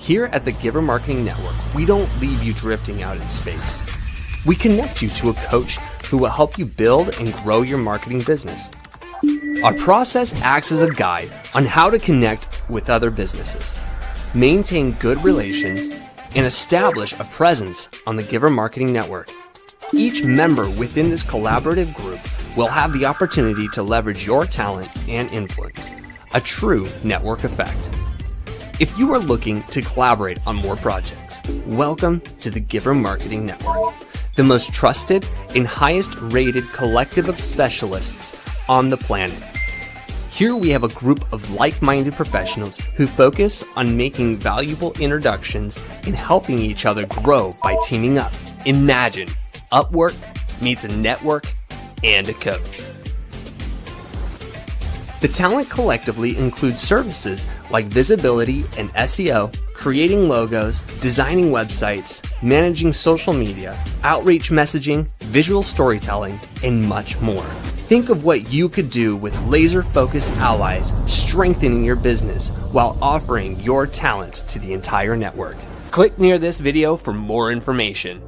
Here at the Giver Marketing Network, we don't leave you drifting out in space. We connect you to a coach who will help you build and grow your marketing business. Our process acts as a guide on how to connect with other businesses, maintain good relations, and establish a presence on the Giver Marketing Network. Each member within this collaborative group will have the opportunity to leverage your talent and influence, a true network effect. If you are looking to collaborate on more projects, welcome to the Giver Marketing Network, the most trusted and highest rated collective of specialists on the planet. Here we have a group of like-minded professionals who focus on making valuable introductions and helping each other grow by teaming up. Imagine Upwork meets a network and a coach. The talent collectively includes services like visibility and SEO, creating logos, designing websites, managing social media, outreach messaging, visual storytelling, and much more. Think of what you could do with laser-focused allies, strengthening your business while offering your talents to the entire network. Click near this video for more information.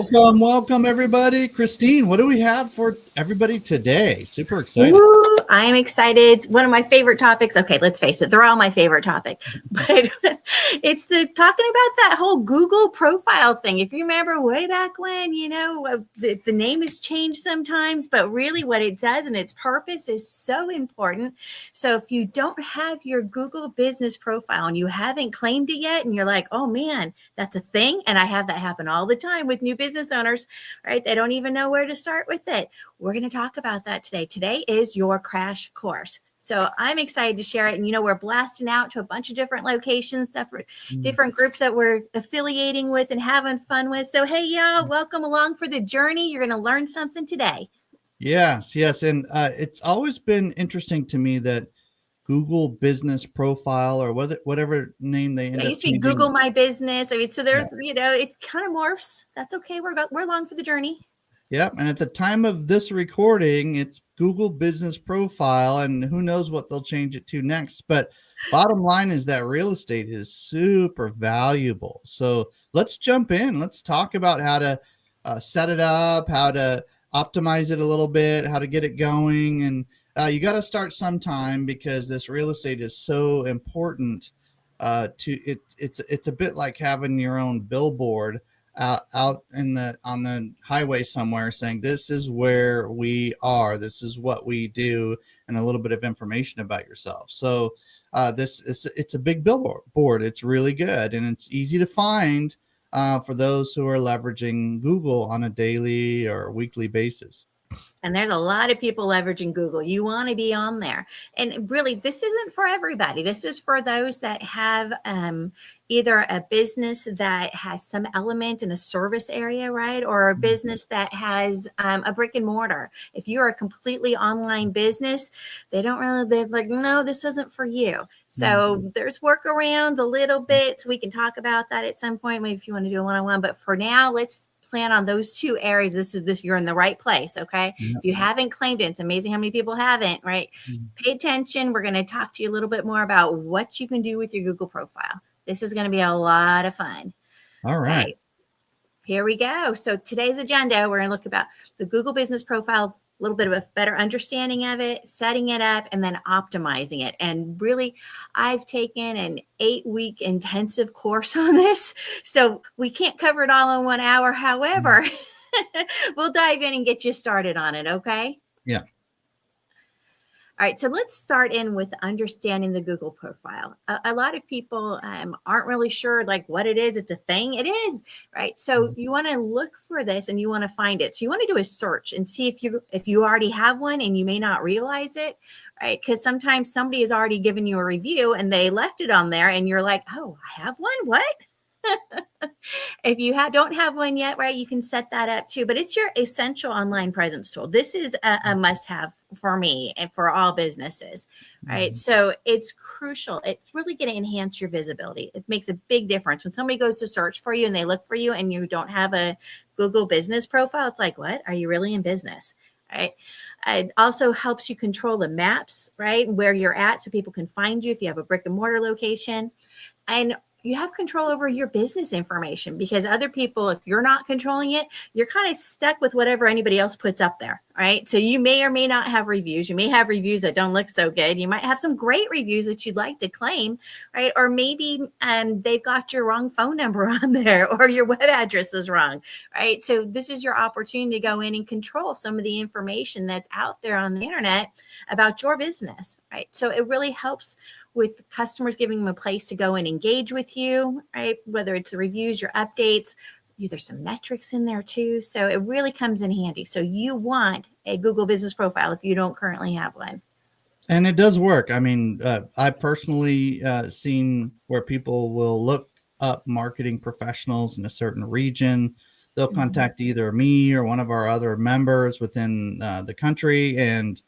Welcome everybody. Christine, what do we have for everybody today? Super excited. Ooh, I am excited. One of my favorite topics. Okay, let's face it, they're all my favorite topic, but it's the talking about that whole Google profile thing. If you remember way back when, the name has changed sometimes, but really what it does and its purpose is so important. So if you don't have your Google business profile and you haven't claimed it yet, and you're like, oh man, that's a thing. And I have that happen all the time with new business owners, right? They don't even know where to start with it. We're going to talk about that today. Today is your crash course. So I'm excited to share it. And, we're blasting out to a bunch of different locations, different groups that we're affiliating with and having fun with. So, hey, y'all, welcome along for the journey. You're going to learn something today. Yes. And it's always been interesting to me that Google business profile or whatever name they end up used to be changing. Google My Business. I mean, so there's, it kind of morphs. That's okay. We're along for the journey. Yeah. And at the time of this recording, it's Google business profile, and who knows what they'll change it to next. But bottom line is that real estate is super valuable. So let's jump in. Let's talk about how to set it up, how to optimize it a little bit, how to get it going. And you got to start sometime, because this real estate is so important. It's a bit like having your own billboard out on the highway somewhere saying, this is where we are, this is what we do, and a little bit of information about yourself. So it's a big billboard. It's really good, and it's easy to find for those who are leveraging Google on a daily or weekly basis. And there's a lot of people leveraging Google. You want to be on there. And really, this isn't for everybody. This is for those that have either a business that has some element in a service area, right? Or a business that has a brick and mortar. If you're a completely online business, they're like, no, this isn't for you. So there's workarounds a little bit. So we can talk about that at some point, maybe if you want to do a one-on-one. But for now, let's plan on those two areas. You're in the right place. Okay. Yep. If you haven't claimed it, it's amazing how many people haven't, right? Pay attention. We're going to talk to you a little bit more about what you can do with your Google profile. This is going to be a lot of fun. All right. Here we go. So today's agenda, we're going to look about the Google business profile, a little bit of a better understanding of it, setting it up, and then optimizing it. And really, I've taken an 8-week intensive course on this, so we can't cover it all in 1 hour. However, we'll dive in and get you started on it, okay? Yeah. All right, so let's start in with understanding the Google profile. A lot of people aren't really sure like what it is. It's a thing. It is, right? So you want to look for this and you want to find it. So you want to do a search and see if you already have one and you may not realize it, right? Because sometimes somebody has already given you a review and they left it on there and you're like, oh, I have one? What? If you don't have one yet, right, you can set that up too. But it's your essential online presence tool. This is a must-have for me and for all businesses, right? So it's crucial. It's really going to enhance your visibility. It makes a big difference. When somebody goes to search for you and they look for you and you don't have a Google business profile, it's like, what? Are you really in business? right? It also helps you control the maps, right? Where you're at so people can find you if you have a brick and mortar location. And you have control over your business information, because other people, if you're not controlling it, you're kind of stuck with whatever anybody else puts up there, right? So you may or may not have reviews. You may have reviews that don't look so good. You might have some great reviews that you'd like to claim, right? Or maybe they've got your wrong phone number on there, or your web address is wrong, right? So this is your opportunity to go in and control some of the information that's out there on the internet about your business, right? So it really helps with customers, giving them a place to go and engage with you, right? Whether it's the reviews, your updates, there's some metrics in there too. So it really comes in handy. So you want a Google Business Profile if you don't currently have one. And it does work. I mean, I personally seen where people will look up marketing professionals in a certain region. They'll contact either me or one of our other members within the country, and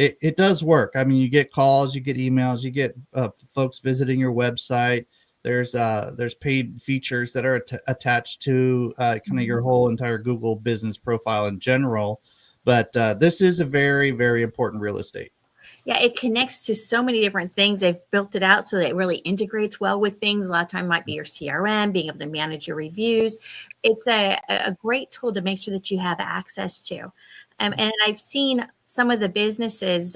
it does work. I mean, you get calls, you get emails, you get folks visiting your website. There's paid features that are attached to kind of your whole entire Google Business Profile in general. But this is a very, very important real estate. Yeah, it connects to so many different things. They've built it out so that it really integrates well with things. A lot of time might be your CRM, being able to manage your reviews. It's a great tool to make sure that you have access to. And I've seen some of the businesses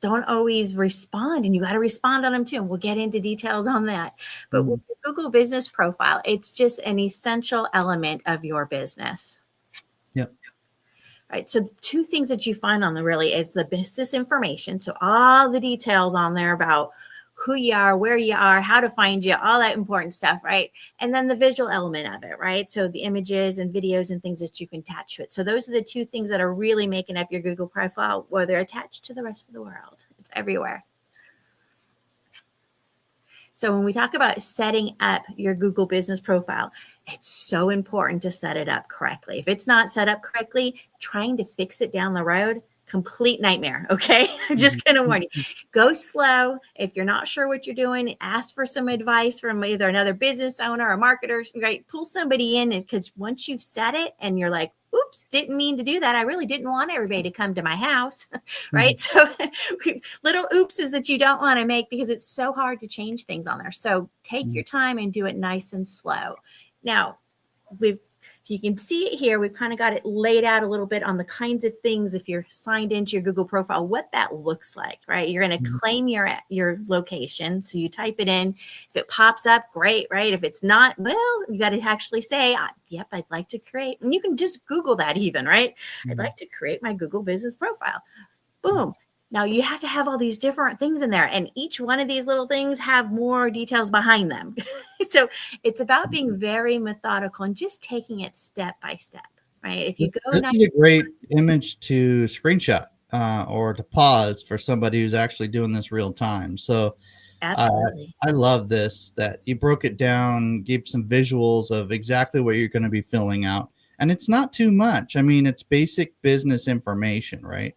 don't always respond, and you got to respond on them too. And we'll get into details on that. But with the Google Business Profile, it's just an essential element of your business. Yep. Right. So the two things that you find on there really is the business information. So all the details on there about who you are, where you are, how to find you, all that important stuff, right? And then the visual element of it, right? So the images and videos and things that you can attach to it. So those are the two things that are really making up your Google profile, where they're attached to the rest of the world. It's everywhere. So when we talk about setting up your Google Business Profile, it's so important to set it up correctly. If it's not set up correctly, trying to fix it down the road, complete nightmare. Okay. I'm just going to warn you, go slow. If you're not sure what you're doing, ask for some advice from either another business owner or marketer, right? Pull somebody in, and because once you've set it and you're like, oops, didn't mean to do that. I really didn't want everybody to come to my house, right? So little oopses that you don't want to make, because it's so hard to change things on there. So take your time and do it nice and slow. Now, if you can see it here, we've kind of got it laid out a little bit on the kinds of things, if you're signed into your Google profile, what that looks like, right? You're going to claim your location. So you type it in. If it pops up, great, right? If it's not, well, you got to actually say, yep, I'd like to create. And you can just Google that even, right? I'd like to create my Google Business Profile. Boom. Now you have to have all these different things in there, and each one of these little things have more details behind them. So it's about being very methodical and just taking it step by step, right? If you go, this is a great image to screenshot or to pause for somebody who's actually doing this real time. So absolutely, I love this, that you broke it down, gave some visuals of exactly what you're going to be filling out. And it's not too much. I mean, it's basic business information, right?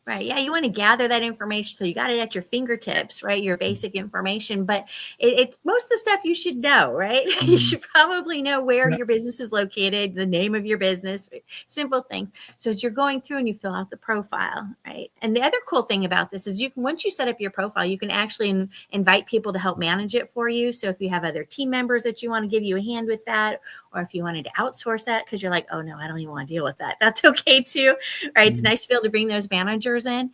Right. Yeah. You want to gather that information. So you got it at your fingertips, right? Your basic information, but it's most of the stuff you should know, right? You should probably know where your business is located, the name of your business, simple thing. So as you're going through and you fill out the profile, right? And the other cool thing about this is once you set up your profile, you can actually invite people to help manage it for you. So if you have other team members that you want to give you a hand with that, or if you wanted to outsource that because you're like, oh no, I don't even want to deal with that, that's okay too, right? It's nice to be able to bring those managers in.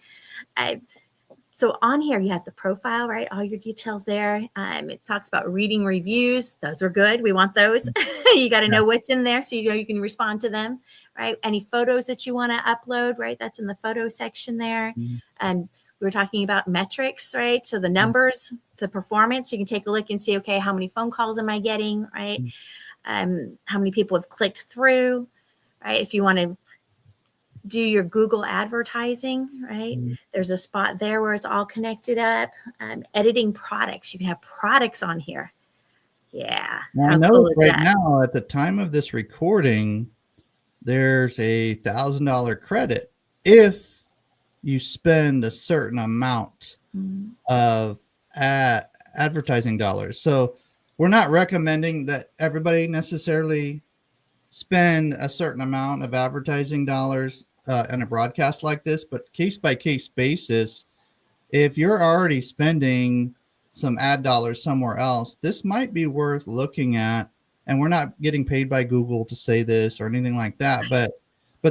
So on here, you have the profile, right? All your details there. It talks about reading reviews. Those are good. We want those. You got to know what's in there so you know you can respond to them, right? Any photos that you want to upload, right? That's in the photo section there. And we were talking about metrics, right? So the numbers, the performance, you can take a look and see, okay, how many phone calls am I getting, right? How many people have clicked through, right? If you want to do your Google advertising, right? There's a spot there where it's all connected up. Editing products. You can have products on here. Yeah. Now, I know right now, at the time of this recording, there's a $1,000 credit if you spend a certain amount of advertising dollars. So we're not recommending that everybody necessarily spend a certain amount of advertising dollars. on a broadcast like this, but case by case basis, if you're already spending some ad dollars somewhere else, this might be worth looking at. And we're not getting paid by Google to say this or anything like that, but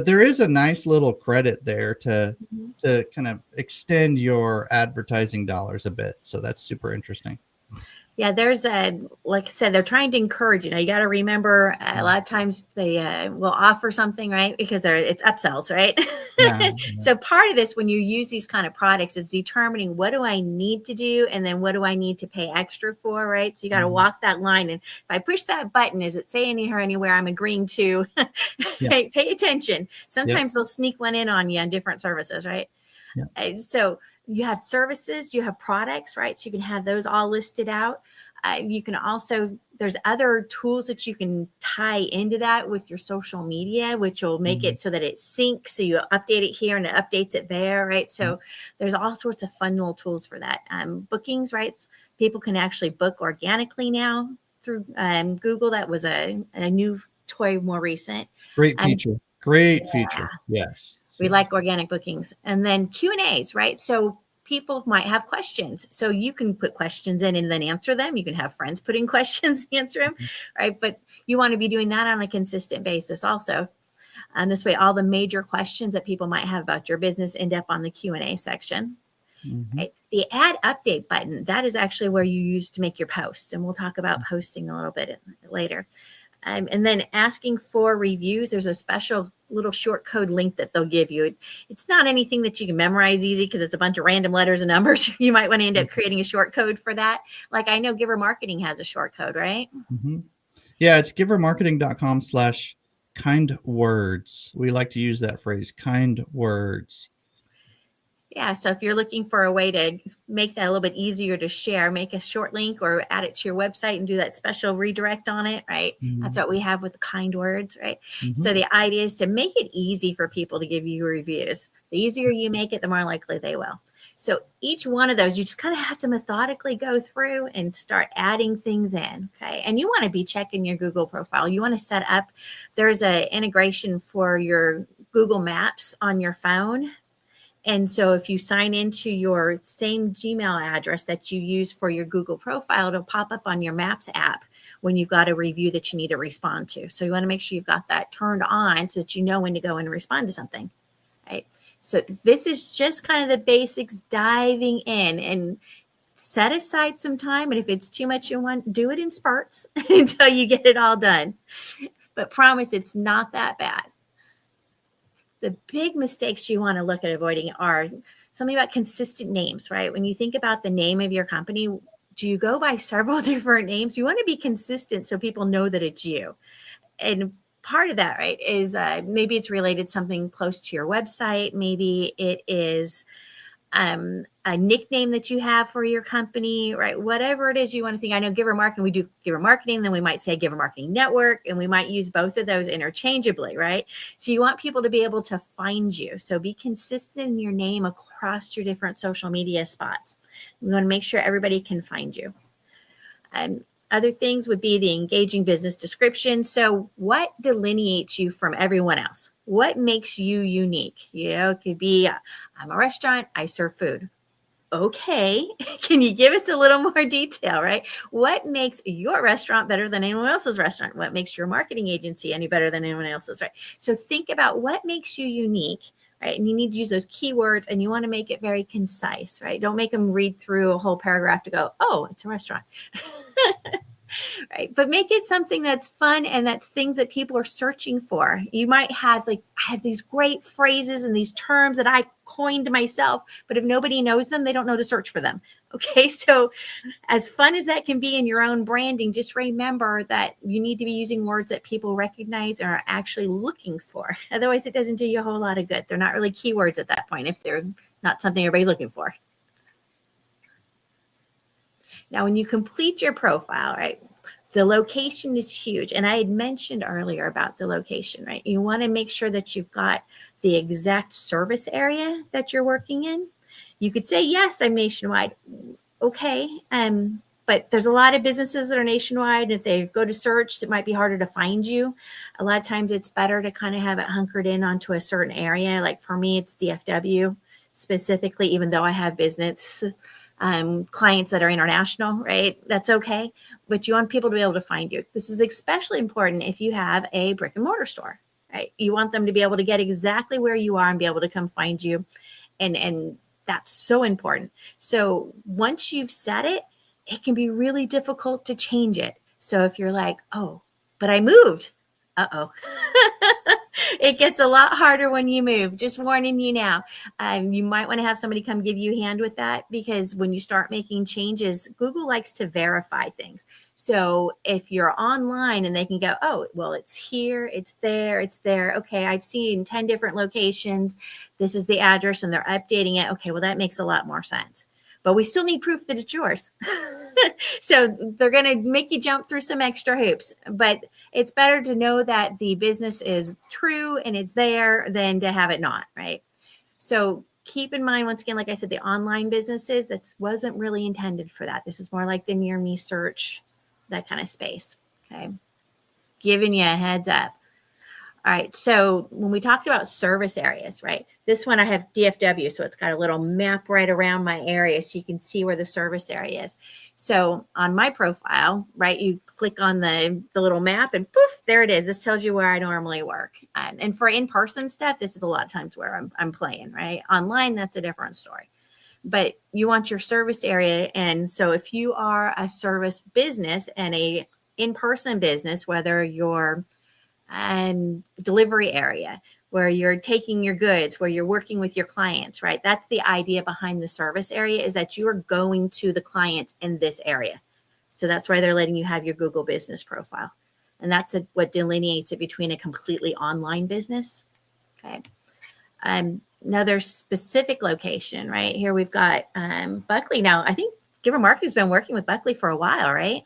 there is a nice little credit there to kind of extend your advertising dollars a bit. So that's super interesting. Yeah, there's like I said, they're trying to encourage, you got to remember a lot of times they will offer something, right? Because it's upsells, right? Yeah. So part of this, when you use these kind of products, is determining what do I need to do? And then what do I need to pay extra for, right? So you got to walk that line. And if I push that button, is it saying here anywhere I'm agreeing to pay attention? Sometimes they'll sneak one in on you on different services, right? So you have services, you have products, right? So you can have those all listed out. You can also, there's other tools that you can tie into that with your social media, which will make it so that it syncs. So you update it here and it updates it there, right? So there's all sorts of fun little tools for that. Bookings, right? People can actually book organically now through Google. That was a new toy, more recent. Great feature. Great feature. Yes. We like organic bookings. And then Q&As, right? So people might have questions. So you can put questions in and then answer them. You can have friends put in questions, answer them, right? But you want to be doing that on a consistent basis also. And this way, all the major questions that people might have about your business end up on the Q&A section. Right? The add update button, that is actually where you use to make your posts. And we'll talk about posting a little bit later. And then asking for reviews, there's a special little short code link that they'll give you. It's not anything that you can memorize easy because it's a bunch of random letters and numbers. You might want to end up creating a short code for that. Like I know Giver Marketing has a short code, right? Yeah, it's givermarketing.com/kind words. We like to use that phrase, kind words. Yeah, so if you're looking for a way to make that a little bit easier to share, make a short link or add it to your website and do that special redirect on it, right? That's what we have with the kind words, right? So the idea is to make it easy for people to give you reviews. The easier you make it, the more likely they will. So each one of those, you just kind of have to methodically go through and start adding things in, okay? And you want to be checking your Google profile. You want to set up, there's an integration for your Google Maps on your phone. And so if you sign into your same Gmail address that you use for your Google profile, it'll pop up on your Maps app when you've got a review that you need to respond to. So you want to make sure you've got that turned on so that you know when to go and respond to something, right? So this is just kind of the basics, diving in, and set aside some time. And if it's too much you want, do it in spurts until you get it all done. But promise it's not that bad. The big mistakes you want to look at avoiding are something about consistent names, right? When you think about the name of your company, do you go by several different names? You want to be consistent so people know that it's you. And part of that, right, is maybe it's related something close to your website. Maybe it is a nickname that you have for your company, right? Whatever it is you want to think. I know Giver Marketing, we do Giver Marketing, then we might say Giver Marketing Network, and we might use both of those interchangeably, right? So you want people to be able to find you. So be consistent in your name across your different social media spots. We want to make sure everybody can find you. Other things would be the engaging business description. So what delineates you from everyone else? What makes you unique? It could be, I'm a restaurant, I serve food. Okay, can you give us a little more detail, right? What makes your restaurant better than anyone else's restaurant? What makes your marketing agency any better than anyone else's, right? So think about what makes you unique, right? And you need to use those keywords, and you want to make it very concise, right? Don't make them read through a whole paragraph to go, oh, it's a restaurant. Right. But make it something that's fun and that's things that people are searching for. You might have I have these great phrases and these terms that I coined myself, but if nobody knows them, they don't know to search for them. Okay. So as fun as that can be in your own branding, just remember that you need to be using words that people recognize and are actually looking for. Otherwise, it doesn't do you a whole lot of good. They're not really keywords at that point if they're not something everybody's looking for. Now, when you complete your profile, right, the location is huge. And I had mentioned earlier about the location, right? You want to make sure that you've got the exact service area that you're working in. You could say, yes, I'm nationwide. Okay. But there's a lot of businesses that are nationwide. If they go to search, it might be harder to find you. A lot of times it's better to kind of have it hunkered in onto a certain area. Like for me, it's DFW specifically, even though I have business clients that are international, right? That's okay. But you want people to be able to find you. This is especially important if you have a brick and mortar store, right? You want them to be able to get exactly where you are and be able to come find you. And that's so important. So once you've set it, it can be really difficult to change it. So if you're like, oh, but I moved, uh-oh. It gets a lot harder when you move. Just warning you now. You might want to have somebody come give you a hand with that, because when you start making changes, Google likes to verify things. So if you're online and they can go, oh, well, it's here, it's there, it's there. Okay, I've seen 10 different locations. This is the address and they're updating it. Okay, well, that makes a lot more sense. But we still need proof that it's yours. So they're going to make you jump through some extra hoops. But it's better to know that the business is true and it's there than to have it not, right? So keep in mind, once again, like I said, the online businesses, that wasn't really intended for that. This is more like the near me search, that kind of space. Okay. Giving you a heads up. All right. So when we talked about service areas, right? This one I have DFW. So it's got a little map right around my area so you can see where the service area is. So on my profile, right, you click on the little map and poof, there it is. This tells you where I normally work. And for in-person stuff, this is a lot of times where I'm playing, right? Online, that's a different story. But you want your service area. And so if you are a service business and a in-person business, whether you're delivery area where you're taking your goods, where you're working with your clients, right? That's the idea behind the service area, is that you are going to the clients in this area. So that's why they're letting you have your Google business profile. And that's what delineates it between a completely online business. Okay. Another specific location, right? Here we've got Buckley. Now, I think Giver Marketing's been working with Buckley for a while, right?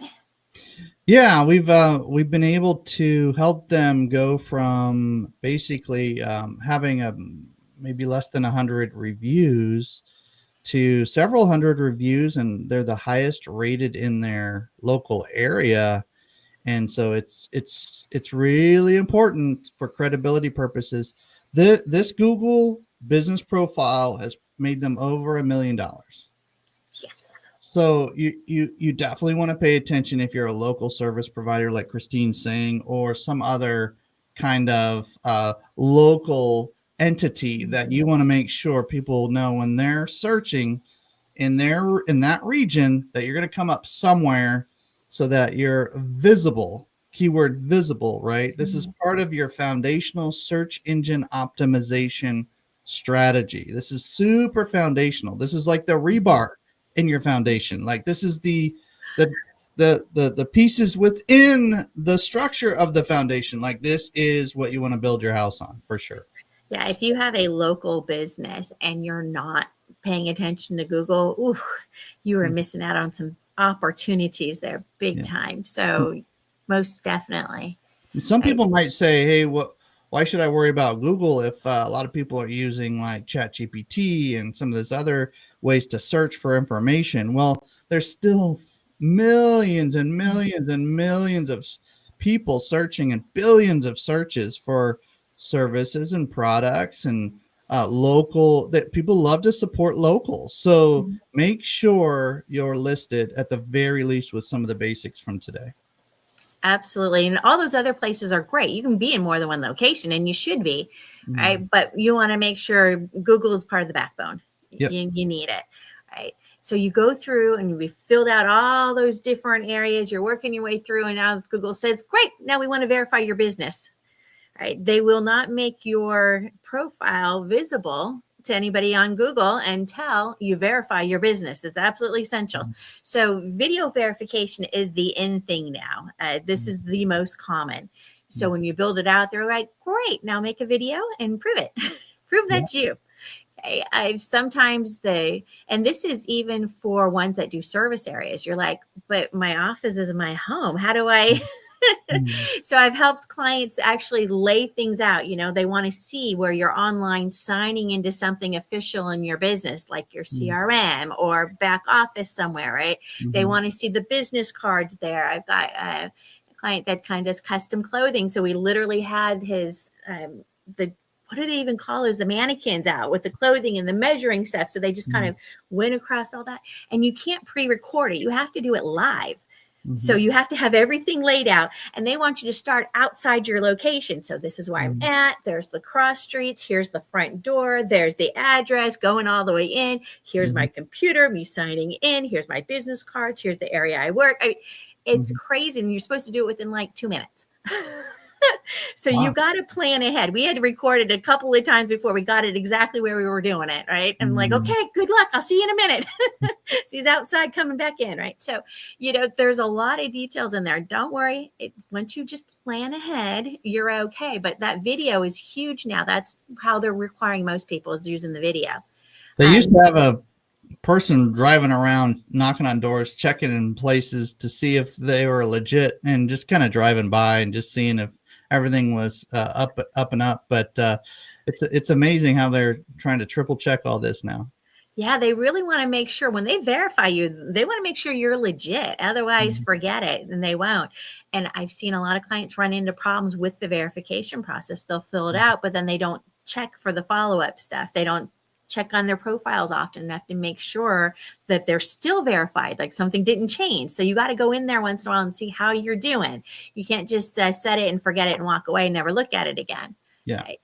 Yeah, we've been able to help them go from basically having maybe less than 100 reviews to several hundred reviews, and they're the highest rated in their local area. And so it's really important for credibility purposes. This Google business profile has made them over $1 million. Yes. So you definitely want to pay attention if you're a local service provider, like Christine's saying, or some other kind of local entity that you want to make sure people know when they're searching in that region that you're going to come up somewhere so that you're visible. Keyword visible, right? This is part of your foundational search engine optimization strategy. This is super foundational. This is like the rebar in your foundation. Like this is the pieces within the structure of the foundation. Like this is what you want to build your house on, for sure. Yeah, if you have a local business and you're not paying attention to Google, ooh, you are missing out on some opportunities there, big time. So most definitely. Some people might say, hey, why should I worry about Google if a lot of people are using like ChatGPT and some of these other ways to search for information? Well, there's still millions and millions and millions of people searching and billions of searches for services and products and local, that people love to support local. So make sure you're listed at the very least with some of the basics from today. Absolutely. And all those other places are great. You can be in more than one location, and you should be, right? But you want to make sure Google is part of the backbone. Yep. You need it, right? So you go through and we filled out all those different areas. You're working your way through, and now Google says, great, now we want to verify your business, right? They will not make your profile visible to anybody on Google until you verify your business. It's absolutely essential. So video verification is the in thing now. This is the most common. So when you build it out, they're like, great, now make a video and prove it. Prove that's you. Okay. And this is even for ones that do service areas. You're like, but my office is my home. How do I So I've helped clients actually lay things out. They want to see where you're online signing into something official in your business, like your CRM or back office somewhere, right? They want to see the business cards there. I've got a client that kind of does custom clothing. So we literally had his, what do they even call those? The mannequins out with the clothing and the measuring stuff. So they just kind of went across all that. And you can't pre-record it. You have to do it live. So you have to have everything laid out, and they want you to start outside your location. So this is where I'm at. There's the cross streets. Here's the front door. There's the address going all the way in. Here's my computer, me signing in. Here's my business cards. Here's the area I work. It's crazy. And you're supposed to do it within like 2 minutes. So you got to plan ahead. We had to record it a couple of times before we got it exactly where we were doing it, right? I'm like, okay, good luck. I'll see you in a minute. So he's outside coming back in, right? So, there's a lot of details in there. Don't worry. Once you just plan ahead, you're okay. But that video is huge now. That's how they're requiring most people is using the video. They used to have a person driving around, knocking on doors, checking in places to see if they were legit, and just kind of driving by and just seeing if everything was up and up. But it's amazing how they're trying to triple check all this now. Yeah, they really want to make sure when they verify you, they want to make sure you're legit. Otherwise, forget it, and they won't. And I've seen a lot of clients run into problems with the verification process. They'll fill it out, but then they don't check for the follow-up stuff. They don't check on their profiles often enough to make sure that they're still verified, like something didn't change. So you got to go in there once in a while and see how you're doing. You can't just set it and forget it and walk away and never look at it again. Yeah. Right?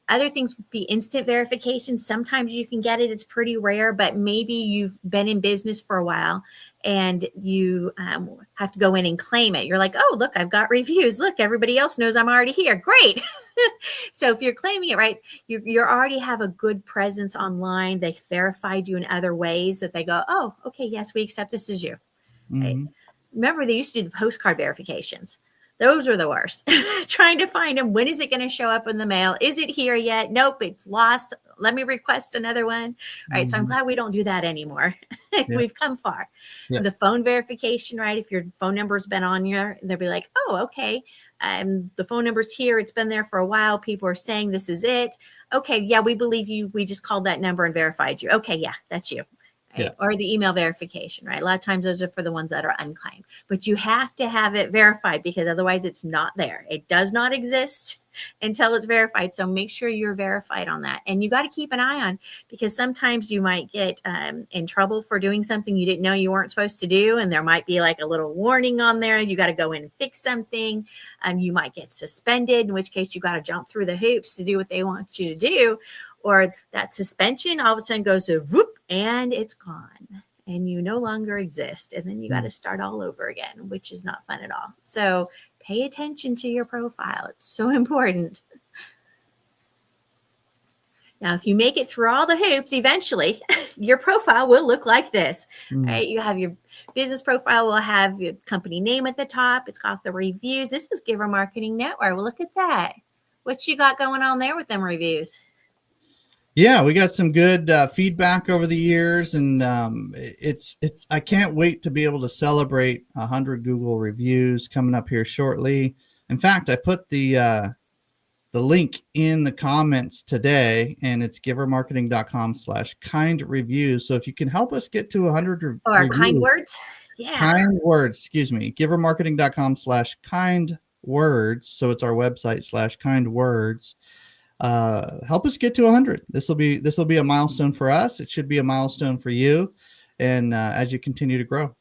Other things would be instant verification. Sometimes you can get it. It's pretty rare, but maybe you've been in business for a while and you have to go in and claim it. You're like, oh, look, I've got reviews. Look, everybody else knows I'm already here. Great. So if you're claiming it, right, you already have a good presence online. They verified you in other ways that they go, oh, okay, yes, we accept this as you. Right? Remember, they used to do the postcard verifications. Those are the worst. Trying to find them. When is it going to show up in the mail? Is it here yet? Nope, it's lost. Let me request another one. Right. So I'm glad we don't do that anymore. We've come far. The phone verification, right? If your phone number's been on here, they'll be like, oh, okay. The phone number's here. It's been there for a while. People are saying this is it. Okay. Yeah, we believe you. We just called that number and verified you. Okay. Yeah, that's you. Right? Or the email verification, right? A lot of times those are for the ones that are unclaimed, but you have to have it verified because otherwise it's not there. It does not exist until it's verified. So make sure you're verified on that. And you got to keep an eye on, because sometimes you might get in trouble for doing something you didn't know you weren't supposed to do. And there might be like a little warning on there. You got to go in and fix something. You might get suspended, in which case you got to jump through the hoops to do what they want you to do. Or that suspension all of a sudden goes to whoop and it's gone and you no longer exist. And then you got to start all over again, which is not fun at all. So pay attention to your profile. It's so important. Now, if you make it through all the hoops, eventually your profile will look like this, right? You have your business profile will have your company name at the top. It's got the reviews. This is Giver Marketing Network. Well, look at that. What you got going on there with them reviews? Yeah, we got some good feedback over the years, and it's I can't wait to be able to celebrate 100 Google reviews coming up here shortly. In fact, I put the link in the comments today, and it's givermarketing.com/kind reviews. So if you can help us get to 100 reviews, kind words, kind words, excuse me, givermarketing.com/kind words. So it's our website /kind words. Help us get to 100. This will be a milestone for us. It should be a milestone for you, and as you continue to grow.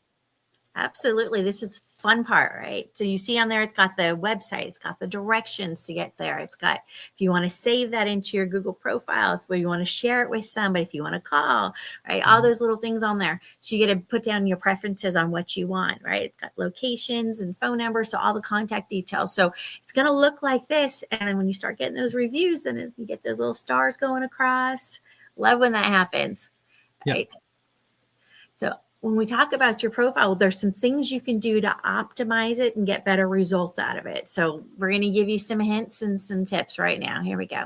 Absolutely. This is the fun part, right? So you see on there, it's got the website, it's got the directions to get there. It's got, if you want to save that into your Google profile, if you want to share it with somebody, if you want to call, right? All those little things on there. So you get to put down your preferences on what you want, right? It's got locations and phone numbers, so all the contact details. So it's going to look like this. And then when you start getting those reviews, then you get those little stars going across. Love when that happens, right? Yeah. So when we talk about your profile, there's some things you can do to optimize it and get better results out of it. So we're going to give you some hints and some tips right now. Here we go.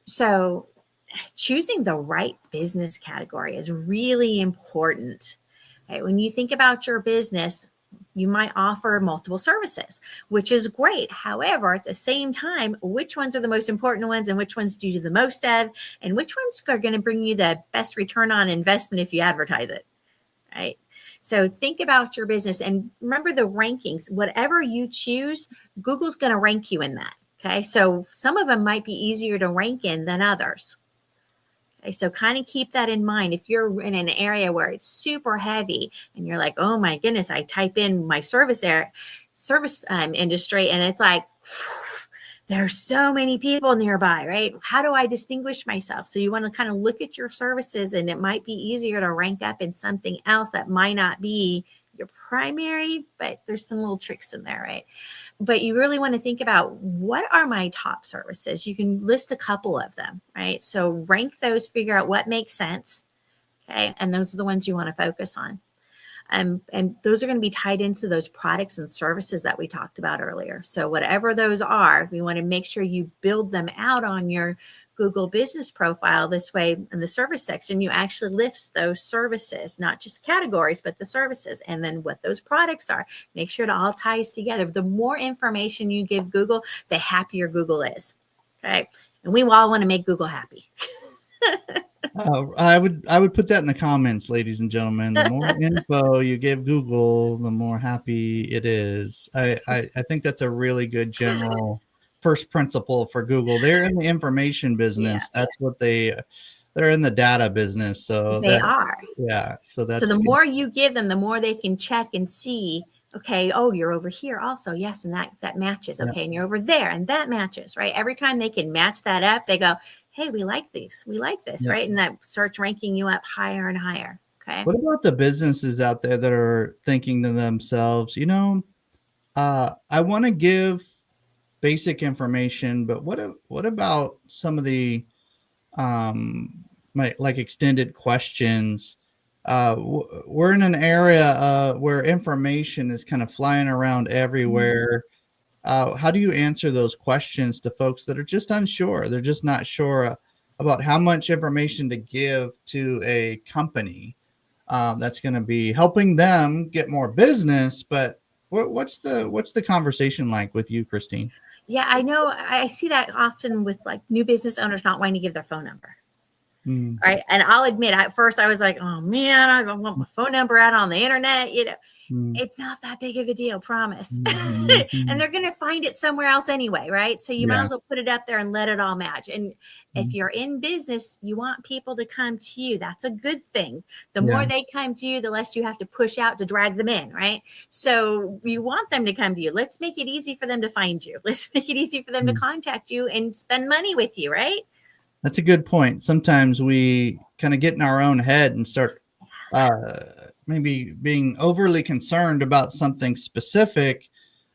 So choosing the right business category is really important. Right? When you think about your business, You might offer multiple services, which is great. However, at the same time, which ones are the most important ones and which ones do you do the most of, and which ones are going to bring you the best return on investment if you advertise it, right? So think about your business and remember the rankings. Whatever you choose, Google's going to rank you in that. Okay. So some of them might be easier to rank in than others. Okay, so kind of keep that in mind. If you're in an area where it's super heavy and you're like, oh my goodness, I type in my service industry and it's like, there's so many people nearby, right? How do I distinguish myself? So you want to kind of look at your services, and it might be easier to rank up in something else that might not be your primary, but there's some little tricks in there, right? But you really want to think about, what are my top services? You can list a couple of them, right? So rank those, figure out what makes sense. Okay. And those are the ones you want to focus on. And those are going to be tied into those products and services that we talked about earlier. So whatever those are, we want to make sure you build them out on your Google business profile. This way, in the service section, you actually list those services, not just categories, but the services, and then what those products are. Make sure it all ties together. The more information you give Google, the happier Google is. Okay. And we all want to make Google happy. I would put that in the comments, ladies and gentlemen. The more info you give Google, the more happy it is. I think that's a really good general first principle for Google. They're in the information business. Yeah. That's what they're in the data business. So they are. Yeah. So the good. More you give them, the more they can check and see, okay, oh, you're over here also. Yes. And that matches. Okay. Yeah. And you're over there and that matches, right? Every time they can match that up, they go, hey, we like these. We like this, yeah. Right? And that starts ranking you up higher and higher. Okay. What about the businesses out there that are thinking to themselves, I want to give basic information, but what about some of the like extended questions? We're in an area where information is kind of flying around everywhere. How do you answer those questions to folks that are just unsure? They're just not sure about how much information to give to a company that's going to be helping them get more business. But what's the conversation like with you, Christine? Yeah, I know. I see that often with like new business owners not wanting to give their phone number. Right. And I'll admit, at first I was like, oh man, I don't want my phone number out on the internet. It's not that big of a deal, promise. And they're going to find it somewhere else anyway, right? So you might as well put it up there and let it all match. And if you're in business, you want people to come to you. That's a good thing. The more they come to you, the less you have to push out to drag them in, right? So you want them to come to you. Let's make it easy for them to find you. Let's make it easy for them to contact you and spend money with you, right? That's a good point. Sometimes we kind of get in our own head and start maybe being overly concerned about something specific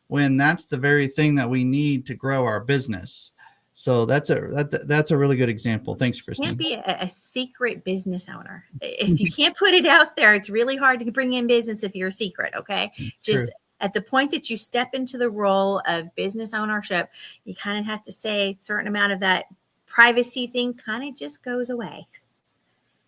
when that's the very thing that we need to grow our business. So that's a really good example. Thanks, Christine. You can't be a secret business owner. If you can't put it out there, it's really hard to bring in business if you're a secret. Okay. That's just true. At the point that you step into the role of business ownership, you kind of have to say a certain amount of that privacy thing kind of just goes away.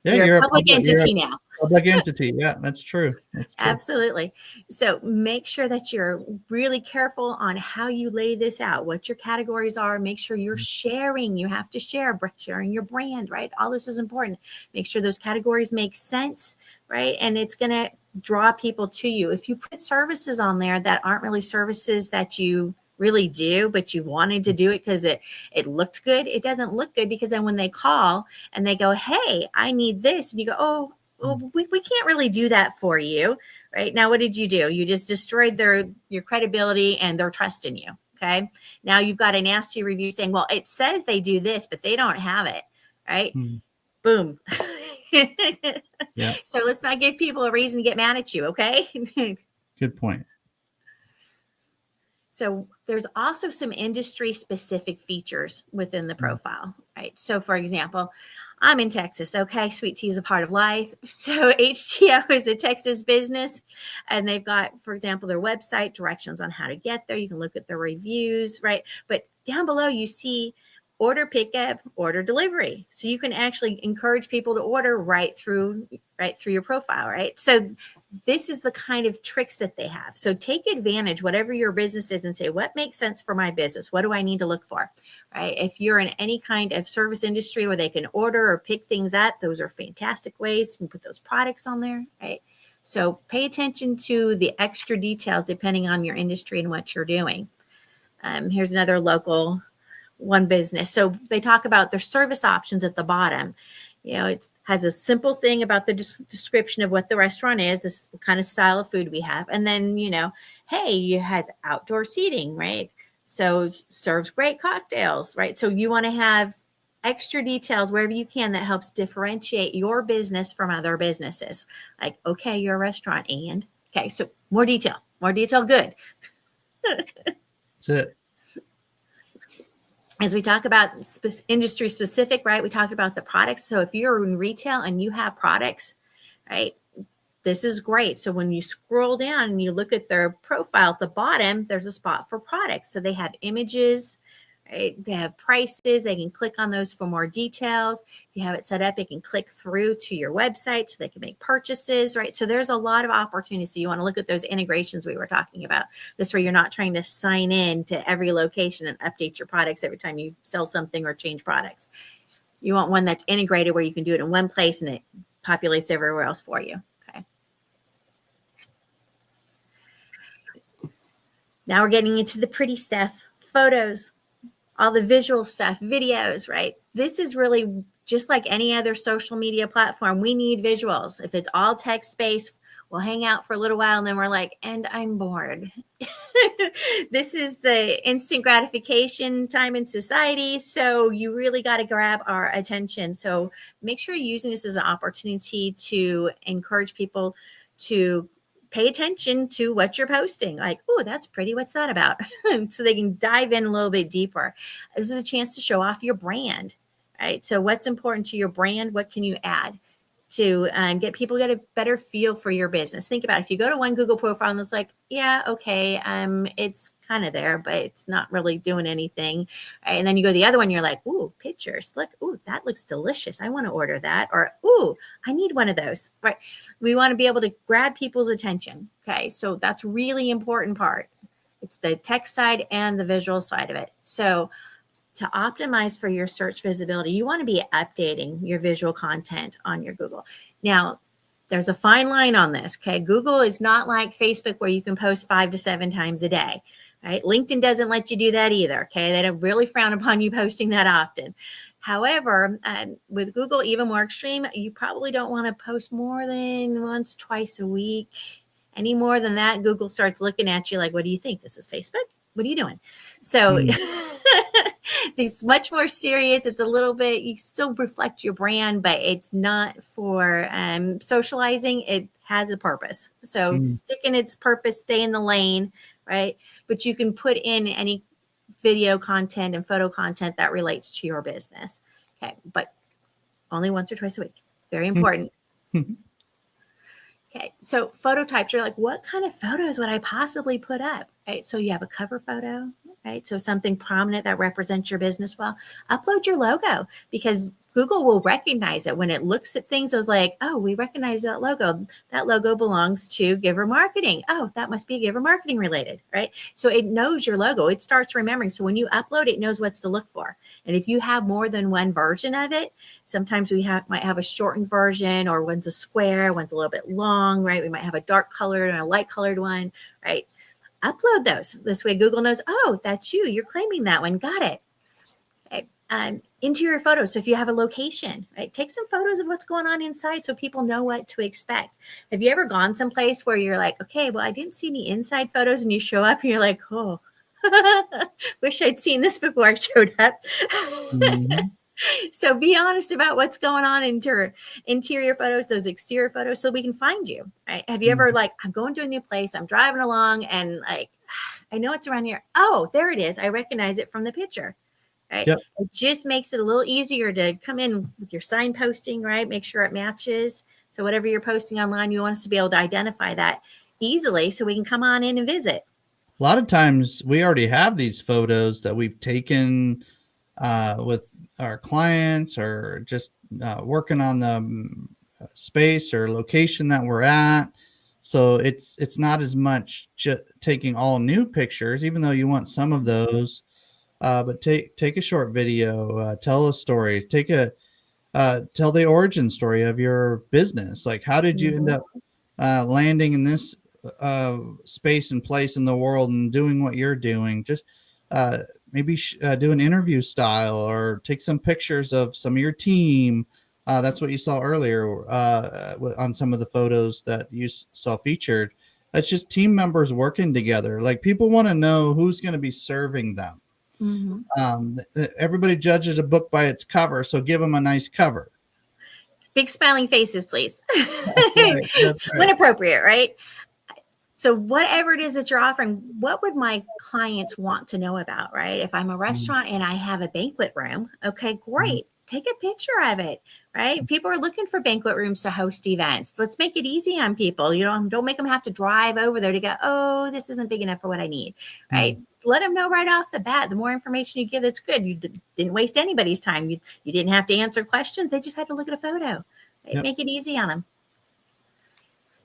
Yeah, you're a public entity now. Public entity. Yeah, that's true. That's true. Absolutely. So make sure that you're really careful on how you lay this out, what your categories are. Make sure you're sharing. You have to sharing your brand, right? All this is important. Make sure those categories make sense, right? And it's going to draw people to you. If you put services on there that aren't really services that you really do, but you wanted to do it because it looked good, it doesn't look good, because then when they call and they go, hey, I need this, and you go, oh, well, we can't really do that for you, right? Now, what did you do? You just destroyed your credibility and their trust in you. Okay. Now you've got a nasty review saying, well, it says they do this, but they don't have it. Right. Boom. Yeah. So let's not give people a reason to get mad at you. Okay. Good point. So there's also some industry specific features within the profile, right? So for example, I'm in Texas. Okay. Sweet tea is a part of life. So HTO is a Texas business, and they've got, for example, their website, directions on how to get there. You can look at their reviews, right? But down below, you see order pickup, order delivery. So you can actually encourage people to order right through your profile, right? So this is the kind of tricks that they have. So take advantage, whatever your business is, and say, what makes sense for my business? What do I need to look for, right? If you're in any kind of service industry where they can order or pick things up, those are fantastic ways. You can put those products on there, right? So pay attention to the extra details depending on your industry and what you're doing. Here's another local one business. So they talk about their service options at the bottom. It has a simple thing about the description of what the restaurant is, this kind of style of food we have. And then, hey, it has outdoor seating, right? So serves great cocktails, right? So you want to have extra details wherever you can that helps differentiate your business from other businesses. Like, okay, you're a restaurant, and okay, so more detail, good. That's it. As we talk about industry specific, right? We talked about the products. So if you're in retail and you have products, right, this is great. So when you scroll down and you look at their profile at the bottom, there's a spot for products. So they have images, right? They have prices. They can click on those for more details. If you have it set up, it can click through to your website so they can make purchases, right? So there's a lot of opportunities. So you want to look at those integrations we were talking about. This way you're not trying to sign in to every location and update your products every time you sell something or change products. You want one that's integrated where you can do it in one place and it populates everywhere else for you. Okay. Now we're getting into the pretty stuff, photos, all the visual stuff, videos, right? This is really just like any other social media platform. We need visuals. If it's all text-based, we'll hang out for a little while and then we're like, and I'm bored. This is the instant gratification time in society. So you really got to grab our attention. So make sure you're using this as an opportunity to encourage people to pay attention to what you're posting. Like, oh, that's pretty. What's that about? So they can dive in a little bit deeper. This is a chance to show off your brand, right? So what's important to your brand? What can you add to get people get a better feel for your business? Think about it. If you go to one Google profile and it's like, yeah, okay, it's kind of there, but it's not really doing anything. Right? And then you go to the other one, you're like, ooh, pictures. Look, ooh, that looks delicious. I want to order that. Or, ooh, I need one of those. Right? We want to be able to grab people's attention. Okay, so that's really important part. It's the text side and the visual side of it. So to optimize for your search visibility, you want to be updating your visual content on your Google. Now, there's a fine line on this, okay? Google is not like Facebook where you can post 5 to 7 times a day, right? LinkedIn doesn't let you do that either, okay? They don't really frown upon you posting that often. However, with Google, even more extreme, you probably don't want to post more than once, twice a week. Any more than that, Google starts looking at you like, what do you think? This is Facebook? What are you doing? So it's much more serious. It's a little bit, you still reflect your brand, but it's not for socializing. It has a purpose. So stick in its purpose, stay in the lane, right? But you can put in any video content and photo content that relates to your business. Okay. But only once or twice a week. Very important. Okay, so photo types, you're like, what kind of photos would I possibly put up? Right, so you have a cover photo, right? So something prominent that represents your business well. Upload your logo because Google will recognize it when it looks at things. It's like, oh, we recognize that logo. That logo belongs to Giver Marketing. Oh, that must be Giver Marketing related, right? So it knows your logo. It starts remembering. So when you upload, it knows what's to look for. And if you have more than one version of it, sometimes we might have a shortened version, or one's a square, one's a little bit long, right? We might have a dark colored and a light colored one, right? Upload those. This way Google knows, oh, that's you. You're claiming that one. Got it. Okay. Interior photos. So if you have a location, right, take some photos of what's going on inside so people know what to expect. Have you ever gone someplace where you're like, okay, well, I didn't see any inside photos, and you show up and you're like, oh, wish I'd seen this before I showed up. So be honest about what's going on in interior photos, those exterior photos, so we can find you, right? Have you ever like, I'm going to a new place, I'm driving along and like, I know it's around here. Oh, there it is. I recognize it from the picture. Right. Yep. It just makes it a little easier to come in with your sign posting, right? Make sure it matches. So whatever you're posting online, you want us to be able to identify that easily so we can come on in and visit. A lot of times we already have these photos that we've taken with our clients, or just working on the space or location that we're at. So it's not as much taking all new pictures, even though you want some of those. But take a short video, tell a story, tell the origin story of your business. Like, how did you end up landing in this space and place in the world and doing what you're doing? Just maybe do an interview style, or take some pictures of some of your team. That's what you saw earlier on some of the photos that you saw featured. That's just team members working together. Like, people want to know who's going to be serving them. Everybody judges a book by its cover, so give them a nice cover. Big smiling faces, please. That's right. When appropriate, right? So whatever it is that you're offering, what would my clients want to know about, right? If I'm a restaurant and I have a banquet room, okay, great. Take a picture of it, right? People are looking for banquet rooms to host events. Let's make it easy on people. Don't make them have to drive over there to go, oh, this isn't big enough for what I need, right? Let them know right off the bat. The more information you give, that's good. You didn't waste anybody's time. You didn't have to answer questions. They just had to look at a photo. Right? Make it easy on them.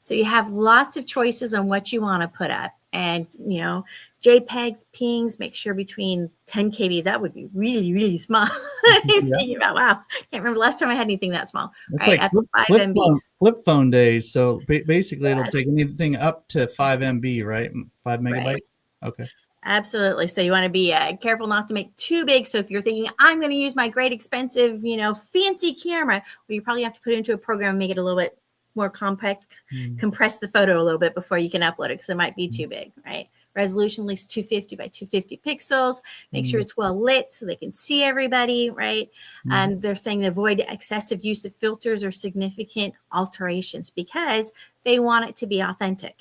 So you have lots of choices on what you want to put up. And, JPEGs, PNGs, make sure between 10 KB, that would be really, really small. Thinking about, wow, can't remember last time I had anything that small. It's right, like up to 5 MB. Flip phone days. So basically, it'll take anything up to 5 MB, right? 5 megabytes. Right. Okay. Absolutely. So you want to be careful not to make too big. So if you're thinking, I'm going to use my great expensive, fancy camera, well, you probably have to put it into a program and make it a little bit more compact, compress the photo a little bit before you can upload it, because it might be too big, right? Resolution at least 250 by 250 pixels. Make sure it's well lit so they can see everybody, right? And they're saying avoid excessive use of filters or significant alterations, because they want it to be authentic.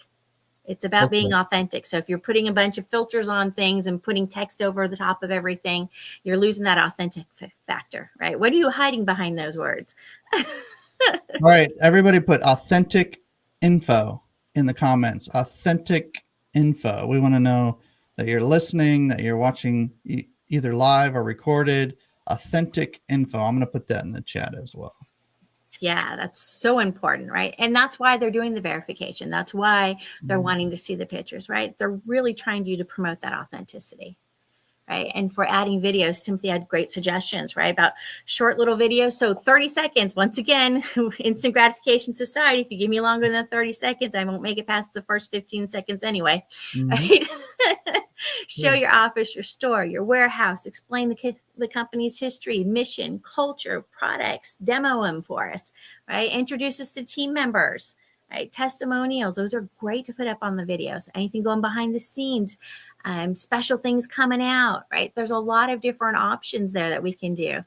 It's about being authentic. So if you're putting a bunch of filters on things and putting text over the top of everything, you're losing that authentic factor, right? What are you hiding behind those words? All right, everybody put authentic info in the comments. Authentic info. We want to know that you're listening, that you're watching either live or recorded. Authentic info. I'm going to put that in the chat as well. Yeah, that's so important, right? And that's why they're doing the verification. That's why they're wanting to see the pictures, right? They're really trying to promote that authenticity. Right. And for adding videos, Timothy had great suggestions, right? About short little videos. So 30 seconds, once again, instant gratification society. If you give me longer than 30 seconds, I won't make it past the first 15 seconds anyway. Right? Show your office, your store, your warehouse, explain the company's history, mission, culture, products, demo them for us, right? Introduce us to team members. Right? Testimonials, those are great to put up on the videos. Anything going behind the scenes, special things coming out, right? There's a lot of different options there that we can do.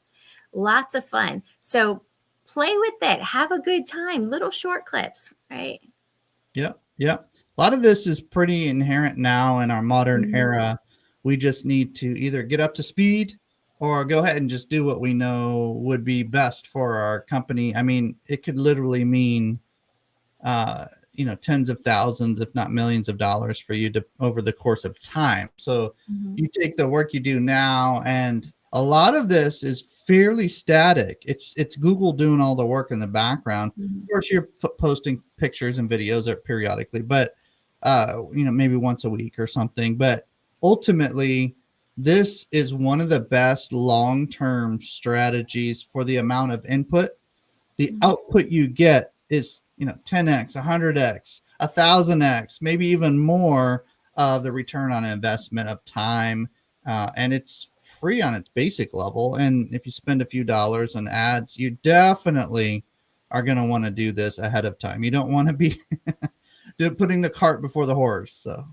Lots of fun. So play with it. Have a good time. Little short clips, right? Yeah. A lot of this is pretty inherent now in our modern era. We just need to either get up to speed or go ahead and just do what we know would be best for our company. I mean, it could literally mean tens of thousands, if not millions of dollars for you to over the course of time. So you take the work you do now, and a lot of this is fairly static. It's Google doing all the work in the background. Of course, you're posting pictures and videos periodically, but maybe once a week or something. But ultimately, this is one of the best long-term strategies for the amount of input. The output you get is 10x, 100x, 1000x, maybe even more of the return on investment of time. And it's free on its basic level. And if you spend a few dollars on ads, you definitely are going to want to do this ahead of time. You don't want to be putting the cart before the horse. So.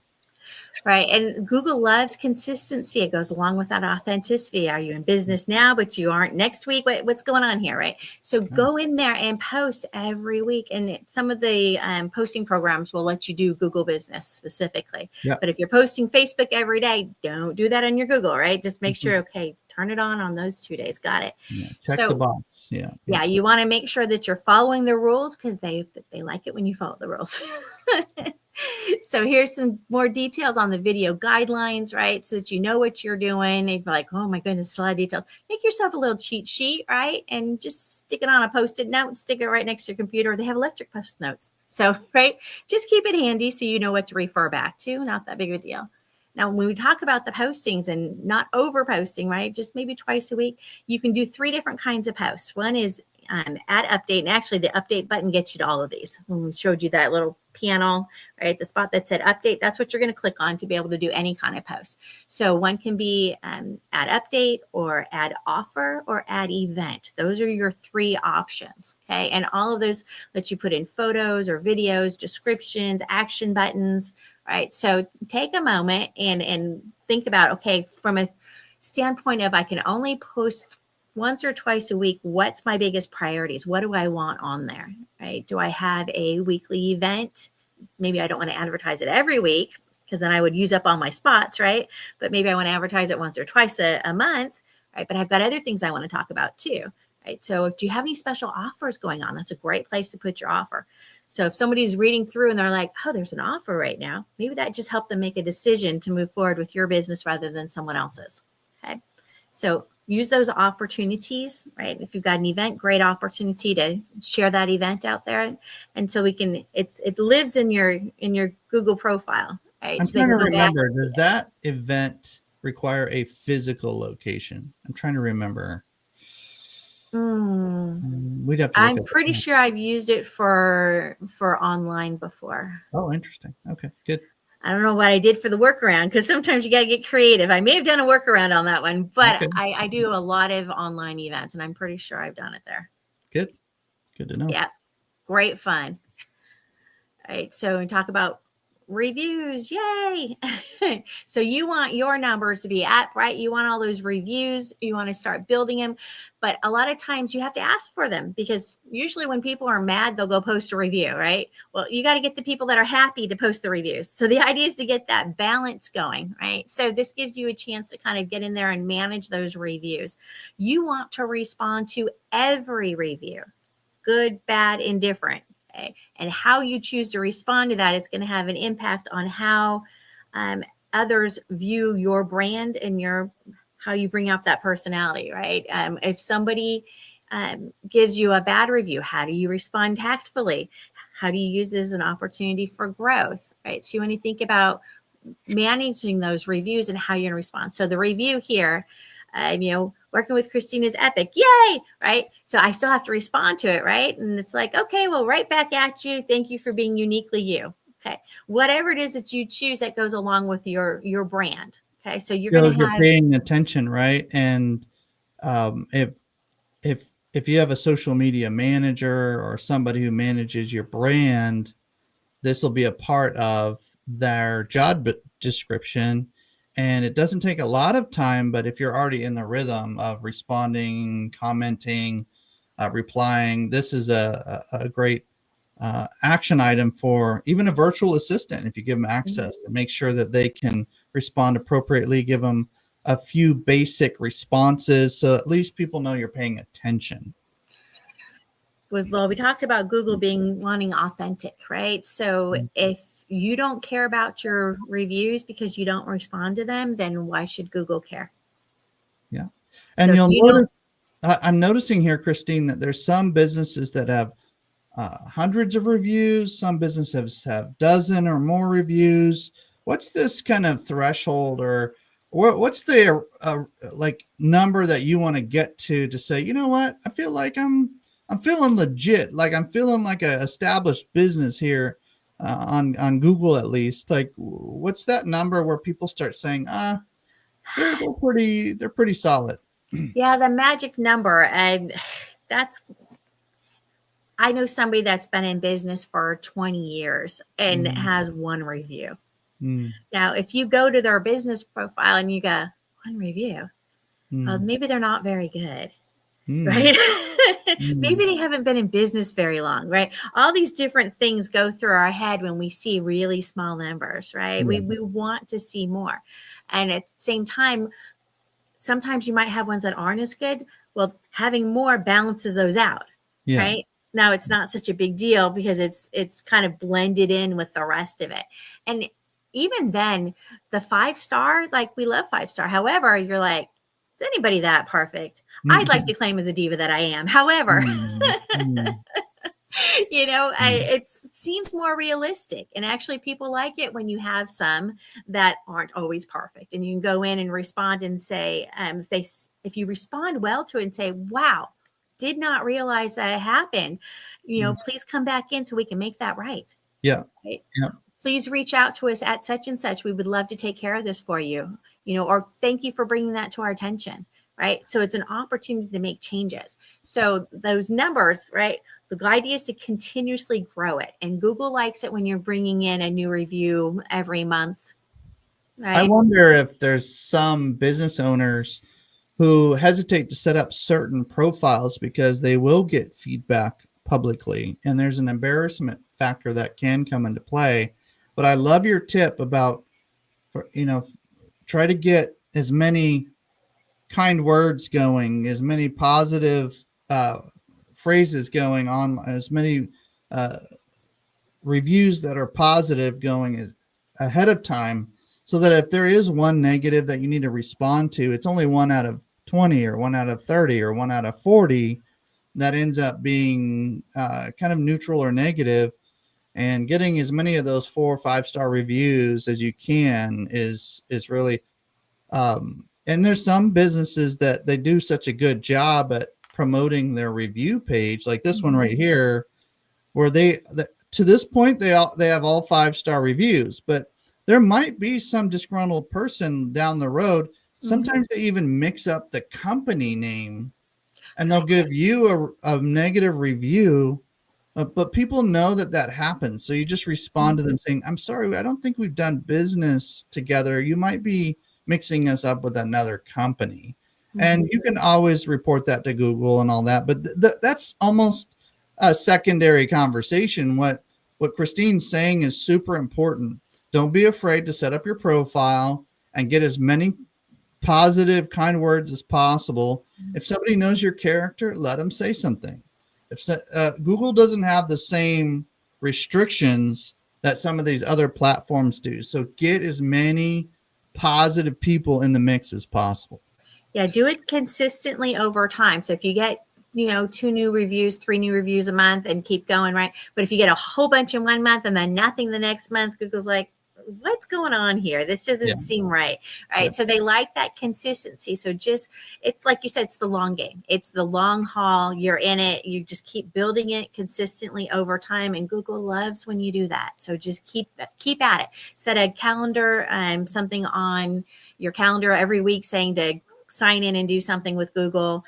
Right. And Google loves consistency. It goes along with that authenticity. Are you in business now, but you aren't next week? What's going on here? Right. So go in there and post every week. And some of the posting programs will let you do Google Business specifically. Yeah. But if you're posting Facebook every day, don't do that on your Google, right? Just make sure, okay, turn it on those 2 days. Got it. Yeah, check the box. Yeah. You want to make sure that you're following the rules, because they like it when you follow the rules. So here's some more details on the video guidelines, right? So that you know what you're doing. If you're like, oh my goodness, a lot of details. Make yourself a little cheat sheet, right? And just stick it on a Post-it note, stick it right next to your computer. They have electric Post notes. So, right, just keep it handy so you know what to refer back to. Not that big of a deal. Now, when we talk about the postings and not over posting, right, just maybe twice a week, you can do 3 different kinds of posts. One is add update. And actually, the update button gets you to all of these. When we showed you that little panel, right, the spot that said update, that's what you're going to click on to be able to do any kind of post. So one can be add update or add offer or add event. Those are your 3 options. Okay. And all of those let you put in photos or videos, descriptions, action buttons, right? So take a moment and think about, okay, from a standpoint of I can only post once or twice a week, what's my biggest priorities? What do I want on there, right? Do I have a weekly event? Maybe I don't want to advertise it every week because then I would use up all my spots, right? But maybe I want to advertise it once or twice a month, right? But I've got other things I want to talk about too, right? So do you have any special offers going on? That's a great place to put your offer. So if somebody's reading through and they're like, oh, there's an offer right now, maybe that just helped them make a decision to move forward with your business rather than someone else's, okay? So use those opportunities, right? If you've got an event, great opportunity to share that event out there. And so we can, it lives in your Google profile, right? I'm So they trying to can go back remember, and see does it. that event require a physical location? I'm trying to remember. We'd have to look I'm at pretty that. sure I've used it for online before. Oh, interesting. Okay, good. I don't know what I did for the workaround because sometimes you got to get creative. I may have done a workaround on that one, but Okay, I do a lot of online events and I'm pretty sure I've done it there. good. Good to know. Yeah, great fun. All right, so we talk about reviews. Yay. So you want your numbers to be up, right? You want all those reviews. You want to start building them. But a lot of times you have to ask for them because usually when people are mad, they'll go post a review, right? Well, you got to get the people that are happy to post the reviews. So the idea is to get that balance going, right? So this gives you a chance to kind of get in there and manage those reviews. You want to respond to every review, good, bad, indifferent. Okay. And how you choose to respond to that is going to have an impact on how others view your brand and how you bring up that personality, right? If somebody gives you a bad review, how do you respond tactfully? How do you use this as an opportunity for growth, right? So you want to think about managing those reviews and how you're going to respond. So the review here, working with Christine is epic. Yay. Right. So I still have to respond to it. Right. And it's like, okay, well, right back at you. Thank you for being uniquely you. Okay. Whatever it is that you choose that goes along with your brand. Okay. So you're going to You're have paying attention, right? And if you have a social media manager or somebody who manages your brand, this will be a part of their job description. And it doesn't take a lot of time, but if you're already in the rhythm of responding, commenting, replying, this is a great action item for even a virtual assistant. If you give them access and make sure that they can respond appropriately, give them a few basic responses so at least people know you're paying attention. well, we talked about Google wanting authentic, right? So if you don't care about your reviews because you don't respond to them, then why should Google care? Yeah. And So you'll notice, I'm noticing here, Christine, that there's some businesses that have hundreds of reviews. Some businesses have dozen or more reviews. What's this kind of threshold, or what's the like number that you want to get to say, you know what, I feel like I'm feeling legit, like I'm feeling like a established business here on Google at least. Like, what's that number where people start saying, they're pretty solid? Yeah, the magic number, and I know somebody that's been in business for 20 years and has 1 review. Now, if you go to their business profile and you go, 1 review, maybe they're not very good, right? Maybe they haven't been in business very long, right? All these different things go through our head when we see really small numbers, right? We want to see more. And at the same time, sometimes you might have ones that aren't as good. Well, having more balances those out, right? now it's not such a big deal because it's kind of blended in with the rest of it. And even then, the 5-star, like we love 5-star. However, you're like, is anybody that perfect? I'd like to claim as a diva that I am. However, it seems more realistic, and actually people like it when you have some that aren't always perfect, and you can go in and respond and say, if you respond well to it and say, wow, did not realize that it happened, please come back in so we can make that right. Yeah. Right? Yeah. Please reach out to us at such and such. We would love to take care of this for you, or thank you for bringing that to our attention. Right. So it's an opportunity to make changes. So those numbers, right? The idea is to continuously grow it. And Google likes it when you're bringing in a new review every month. Right? I wonder if there's some business owners who hesitate to set up certain profiles because they will get feedback publicly, and there's an embarrassment factor that can come into play. But I love your tip about, try to get as many kind words going, as many positive phrases going on, as many reviews that are positive going ahead of time, so that if there is one negative that you need to respond to, it's only 1 out of 20 or 1 out of 30 or 1 out of 40 that ends up being kind of neutral or negative. And getting as many of those 4 or 5-star reviews as you can is really and there's some businesses that they do such a good job at promoting their review page, like this one right here, where to this point they have all 5-star reviews, but there might be some disgruntled person down the road. Sometimes they even mix up the company name, and they'll give you a negative review, but people know that happens. So you just respond to them saying, I'm sorry, I don't think we've done business together. You might be mixing us up with another company. And you can always report that to Google and all that, but that's almost a secondary conversation. What Christine's saying is super important. Don't be afraid to set up your profile and get as many positive, kind words as possible. If somebody knows your character, let them say something. If Google doesn't have the same restrictions that some of these other platforms do, so get as many positive people in the mix as possible. Yeah, do it consistently over time. So if you get 2 new reviews, 3 new reviews a month, and keep going, right? But if you get a whole bunch in one month and then nothing the next month, Google's like, what's going on here? This doesn't seem right. Right. Yeah. So they like that consistency. So it's like you said, it's the long game. It's the long haul. You're in it. You just keep building it consistently over time. And Google loves when you do that. So just keep at it. Set a calendar, something on your calendar every week saying to sign in and do something with Google.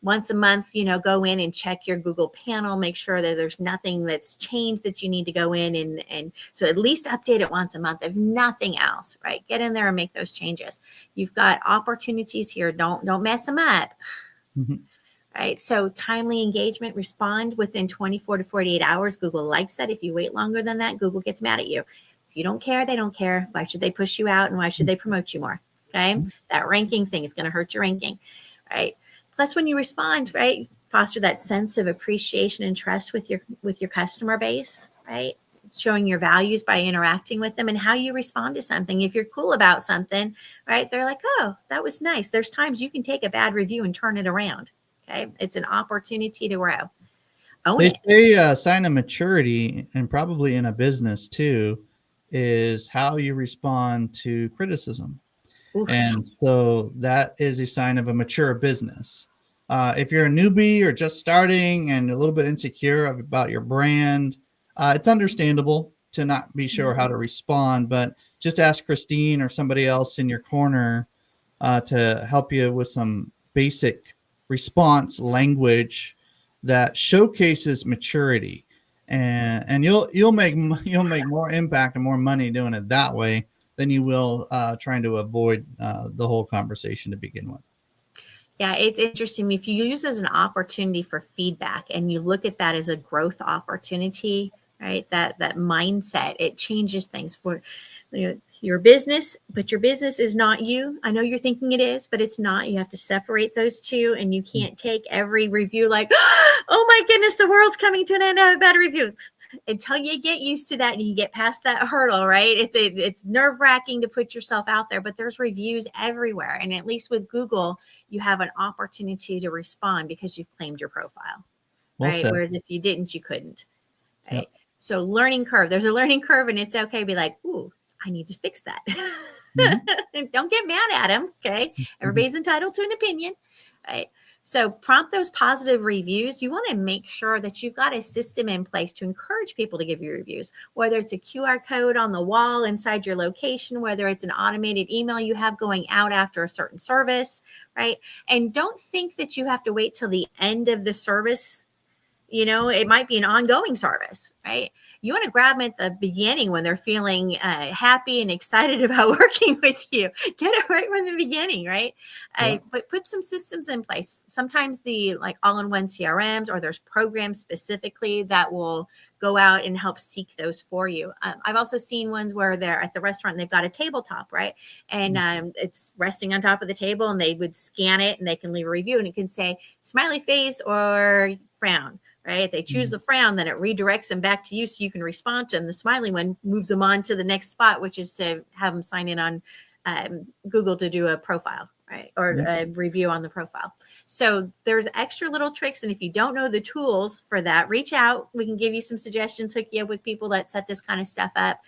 Once a month, go in and check your Google panel, make sure that there's nothing that's changed that you need to go in and so at least update it once a month, if nothing else, right? Get in there and make those changes. You've got opportunities here. Don't mess them up. Right. So timely engagement, respond within 24 to 48 hours. Google likes that. If you wait longer than that, Google gets mad at you. If you don't care, they don't care. Why should they push you out and why should they promote you more? Okay. That ranking thing is going to hurt your ranking. Right. Plus, when you respond, right, foster that sense of appreciation and trust with your customer base, right? Showing your values by interacting with them and how you respond to something. If you're cool about something, right, they're like, oh, that was nice. There's times you can take a bad review and turn it around. Okay, it's an opportunity to grow. They say a sign of maturity, and probably in a business too, is how you respond to criticism. Ooh, and so that is a sign of a mature business. If you're a newbie or just starting and a little bit insecure about your brand, it's understandable to not be sure how to respond, but just ask Christine or somebody else in your corner to help you with some basic response language that showcases maturity, and you'll make more impact and more money doing it that way than you will trying to avoid the whole conversation to begin with. Yeah, it's interesting. If you use it as an opportunity for feedback and you look at that as a growth opportunity, right? That mindset, it changes things for your business, but your business is not you. I know you're thinking it is, but it's not. You have to separate those two, and you can't take every review like, Oh my goodness, the world's coming to an end. I have a bad review. Until you get used to that and you get past that hurdle, right? It's nerve wracking to put yourself out there, but there's reviews everywhere. And at least with Google, you have an opportunity to respond because you've claimed your profile, Well right? said. Whereas if you didn't, you couldn't, right? Yep. So learning curve, there's a learning curve, and it's okay to be like, ooh, I need to fix that. Mhm. Don't get mad at them. Okay. Everybody's entitled to an opinion, right? So prompt those positive reviews. You want to make sure that you've got a system in place to encourage people to give you reviews, whether it's a QR code on the wall inside your location, whether it's an automated email you have going out after a certain service, right? And don't think that you have to wait till the end of the service. You know, it might be an ongoing service, right? You want to grab them at the beginning when they're feeling happy and excited about working with you. Get it right from the beginning, right? Yeah. But put some systems in place. Sometimes the like all-in-one CRMs, or there's programs specifically that will go out and help seek those for you. I've also seen ones where they're at the restaurant and they've got a tabletop, right? And it's resting on top of the table, and they would scan it and they can leave a review, and it can say smiley face or frown. Right? If they choose the frown, then it redirects them back to you so you can respond to them. The smiley one moves them on to the next spot, which is to have them sign in on Google to do a profile, right? Or a review on the profile. So there's extra little tricks. And if you don't know the tools for that, reach out. We can give you some suggestions, hook you up with people that set this kind of stuff up.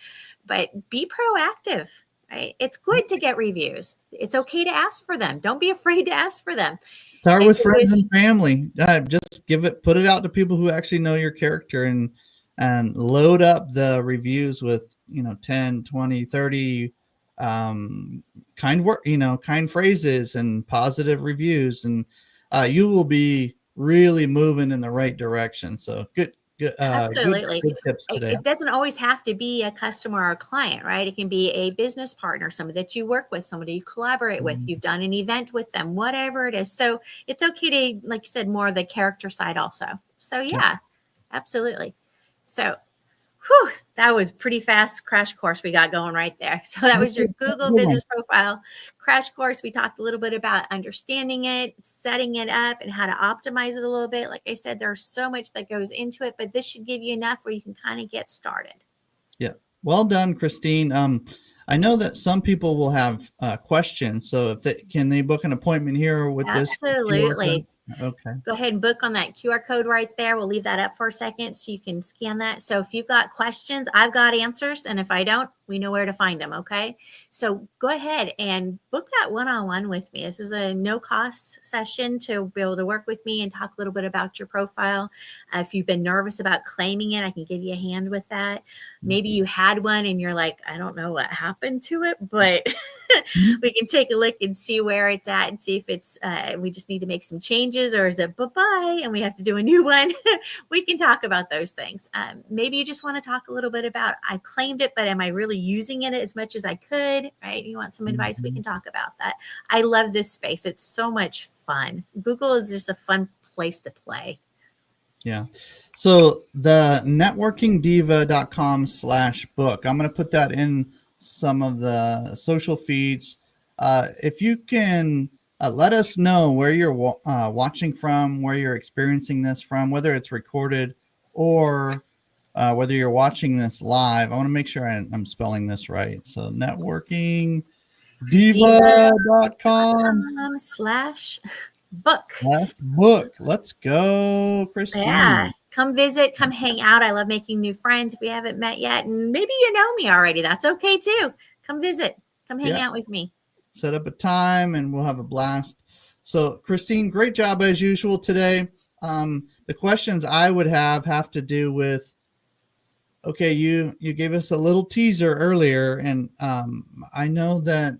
But be proactive. Right? It's good to get reviews. It's okay to ask for them. Don't be afraid to ask for them. Start with friends and family. Just put it out to people who actually know your character, and load up the reviews with 10, 20, 30 kind phrases and positive reviews, and you will be really moving in the right direction. So good Absolutely. good tips today. It doesn't always have to be a customer or a client, right? It can be a business partner, somebody that you work with, somebody you collaborate with, you've done an event with them, whatever it is. So it's okay to, like you said, more of the character side also. So yeah, absolutely. So that was pretty fast crash course we got going right there. So that was your Google business profile crash course. We talked a little bit about understanding it, setting it up, and how to optimize it a little bit. Like I said, there's so much that goes into it, but this should give you enough where you can kind of get started. Yeah. Well done, Christine. I know that some people will have questions. So can they book an appointment here with this? Absolutely. Okay. Go ahead and book on that QR code right there. We'll leave that up for a second so you can scan that. So if you've got questions, I've got answers. And if I don't, we know where to find them. Okay. So go ahead and book that one-on-one with me. This is a no cost session to be able to work with me and talk a little bit about your profile. If you've been nervous about claiming it, I can give you a hand with that. Maybe you had one and you're like, I don't know what happened to it, but we can take a look and see where it's at and see if it's, we just need to make some changes, or is it bye-bye and we have to do a new one? We can talk about those things. Maybe you just want to talk a little bit about, I claimed it, but am I really using it as much as I could, right? You want some advice? We can talk about that. I love this space. It's so much fun. Google is just a fun place to play. Yeah. So the networkingdiva.com/book, I'm going to put that in some of the social feeds. If you can let us know where you're watching from, where you're experiencing this from, whether it's recorded or whether you're watching this live. I want to make sure I'm spelling this right. So networkingdiva.com/book. Let's go, Christine. Yeah. Come visit, come hang out. I love making new friends if we haven't met yet. And maybe you know me already. That's okay too. Come visit. Come hang out with me. Set up a time and we'll have a blast. So Christine, great job as usual today. The questions I would have to do with, okay, you gave us a little teaser earlier, and I know that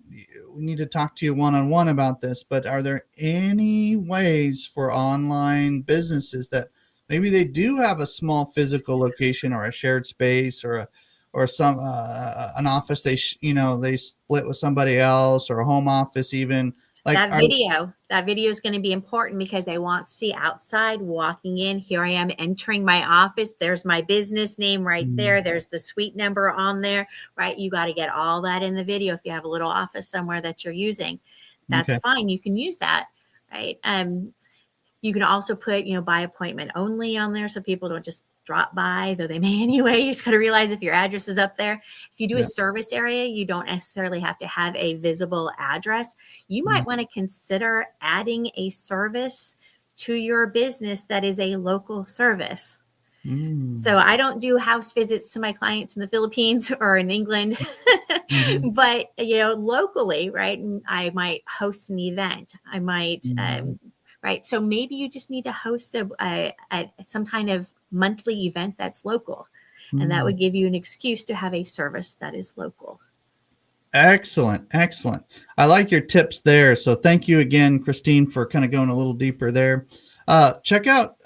we need to talk to you one-on-one about this, but are there any ways for online businesses that maybe they do have a small physical location or a shared space or some an office they split with somebody else, or a home office even? That video is going to be important because they want to see outside walking in. Here I am entering my office. There's my business name right there. There's the suite number on there, right? You got to get all that in the video. If you have a little office somewhere that you're using, that's fine. You can use that, right? You can also put, by appointment only on there so people don't just drop by, though they may anyway. You just got to realize if your address is up there. If you do a service area, you don't necessarily have to have a visible address. You might want to consider adding a service to your business that is a local service. So I don't do house visits to my clients in the Philippines or in England, but locally, right? And I might host an event. I might, right? So maybe you just need to host some kind of monthly event that's local, and that would give you an excuse to have a service that is local. Excellent. I like your tips there. So thank you again, Christine, for kind of going a little deeper there. Check out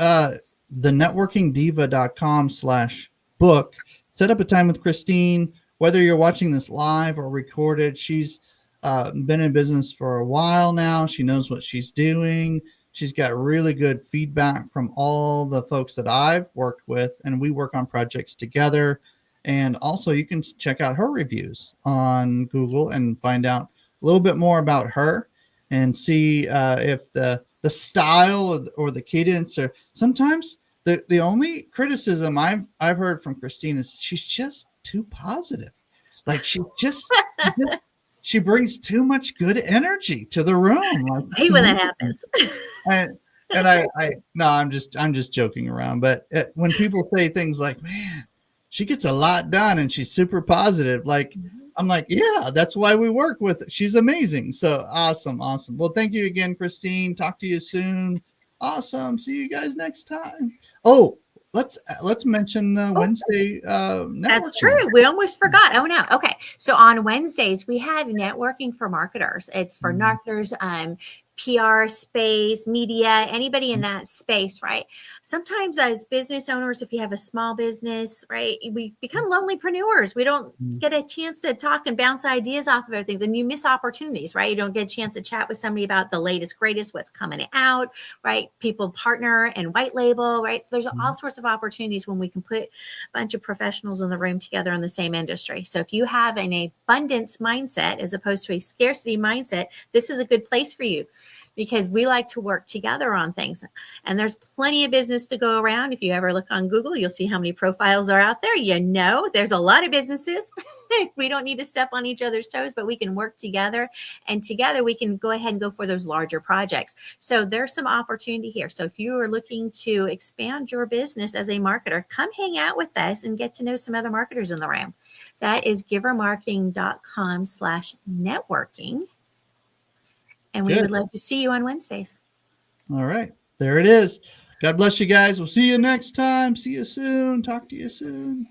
thenetworkingdiva.com/book. Set up a time with Christine, whether you're watching this live or recorded. She's been in business for a while now. She knows what she's doing. She's got really good feedback from all the folks that I've worked with, and we work on projects together. And also you can check out her reviews on Google and find out a little bit more about her and see if the style or the cadence, or sometimes the only criticism I've heard from Christine is she's just too positive. Like she brings too much good energy to the room. Like, I hate when that happens. I'm just joking around. But when people say things like, man, she gets a lot done and she's super positive. Like, I'm like, yeah, that's why we work with her. She's amazing. So awesome. Well, thank you again, Christine. Talk to you soon. Awesome. See you guys next time. Oh, let's mention the Wednesday networking. That's true. We almost forgot. Oh no. Okay. So on Wednesdays we have networking for marketers. It's for marketers, PR space, media, anybody in that space, right? Sometimes as business owners, if you have a small business, right, we become lonelypreneurs. We don't get a chance to talk and bounce ideas off of everything. Then you miss opportunities, right? You don't get a chance to chat with somebody about the latest, greatest, what's coming out, right? People partner and white label, right? There's all sorts of opportunities when we can put a bunch of professionals in the room together in the same industry. So if you have an abundance mindset as opposed to a scarcity mindset, this is a good place for you, because we like to work together on things. And there's plenty of business to go around. If you ever look on Google, you'll see how many profiles are out there. There's a lot of businesses. We don't need to step on each other's toes, but we can work together. And together we can go ahead and go for those larger projects. So there's some opportunity here. So if you are looking to expand your business as a marketer, come hang out with us and get to know some other marketers in the room. That is givermarketing.com/networking. And we would love to see you on Wednesdays. All right. There it is. God bless you guys. We'll see you next time. See you soon. Talk to you soon.